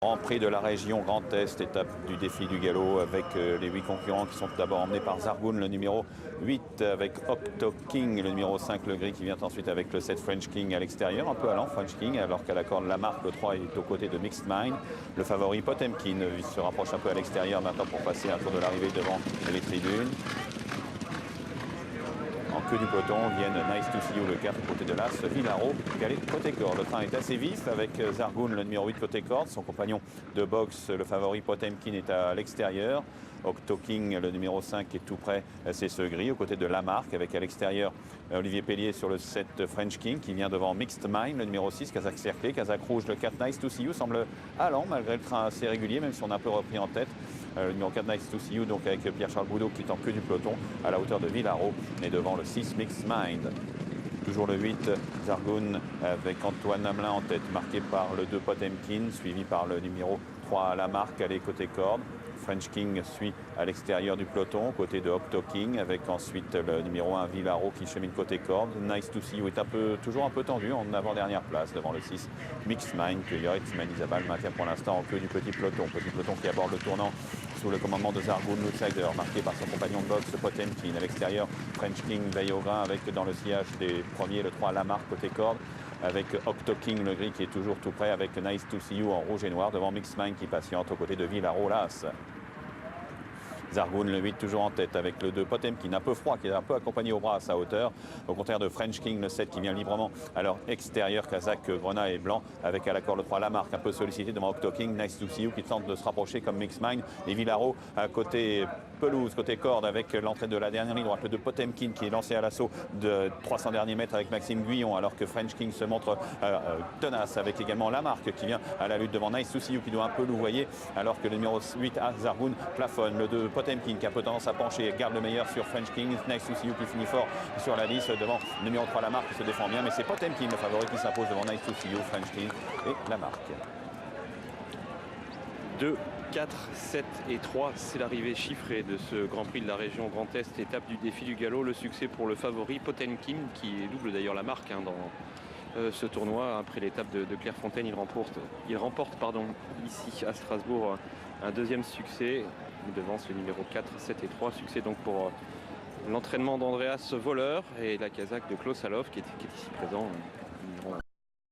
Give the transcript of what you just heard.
Grand Prix de la région Grand Est, étape du défi du galop avec les 8 concurrents qui sont d'abord emmenés par Zargoon, le numéro 8, avec Octo King, le numéro 5, le gris, qui vient ensuite avec le 7 French King à l'extérieur, un peu allant French King, alors qu'à la corde la marque, le 3 est aux côtés de Mixed Mind. Le favori Potemkin se rapproche un peu à l'extérieur maintenant pour passer un tour de l'arrivée devant les tribunes. En queue du peloton viennent Nice to See You, le 4 côté de l'As, Villaro, calé côté corde. Le train est assez vif avec Zargoon, le numéro 8 côté corde. Son compagnon de boxe, le favori Potemkin, est à l'extérieur. Octo King, le numéro 5, est tout près, c'est ce gris, aux côtés de Lamarck, avec à l'extérieur Olivier Pellier sur le 7 French King, qui vient devant Mixed Mind, le numéro 6, Kazakh cerclé, Kazakh rouge, le 4 Nice to See You, semble allant malgré le train assez régulier, même si on a un peu repris en tête. Le numéro 4 Nice to See You, donc avec Pierre-Charles Boudot qui est en queue du peloton à la hauteur de Villaro, et devant le 6 Mixed Mind. Toujours le 8 Zargoon avec Antoine Hamelin en tête, marqué par le 2 Potemkin, suivi par le numéro 3 Lamarck, allé côté corde. French King suit à l'extérieur du peloton, côté de Octo King, avec ensuite le numéro 1 Villaro qui chemine côté corde. Nice to See You est toujours un peu tendu en avant-dernière place devant le 6 Mixed Mind, que Yoritz Manizabal maintient pour l'instant en queue du petit peloton. Petit peloton qui aborde le tournant sous le commandement de Zargoon, l'outsider, marqué par son compagnon de boxe Potemkin. À l'extérieur, French King veille au grain avec dans le sillage des premiers le 3 Lamarck côté corde, avec Octo King, le gris, qui est toujours tout près, avec Nice to See You en rouge et noir devant Mixed Mind qui patiente aux côtés de Villaro l'As. Zargoon, le 8, toujours en tête avec le 2 Potemkin, un peu froid, qui est un peu accompagné au bras à sa hauteur, au contraire de French King, le 7, qui vient librement à leur extérieur, Kazakh, grenat et blanc, avec à l'accord le 3 Lamarck, un peu sollicité devant Octo King, Nice to See You qui tente de se rapprocher comme Mixed Mind, et Villaro à côté pelouse, côté corde, avec l'entrée de la dernière ligne droite, le 2 Potemkin qui est lancé à l'assaut de 300 derniers mètres avec Maxime Guyon, alors que French King se montre tenace, avec également Lamarck qui vient à la lutte devant Nice to See You qui doit un peu louvoyer, alors que le numéro 8 Zargoon plafonne. Le 2 Potemkin qui a peu tendance à pencher, garde le meilleur sur French King. Nice to See You qui finit fort sur la lisse devant le numéro 3 Lamarck qui se défend bien, mais c'est Potemkin le favori qui s'impose devant Nice to See You, French King et Lamarck. 2, 4, 7 et 3, c'est l'arrivée chiffrée de ce Grand Prix de la région Grand Est, étape du défi du galop. Le succès pour le favori Potemkin, qui double d'ailleurs la marque dans ce tournoi. Après l'étape de Clairefontaine, il remporte ici à Strasbourg un deuxième succès. Il devance le numéro 4, 7 et 3. Succès donc pour l'entraînement d'Andreas Voleur et la Kazakh de Klaus Alof qui est ici présent.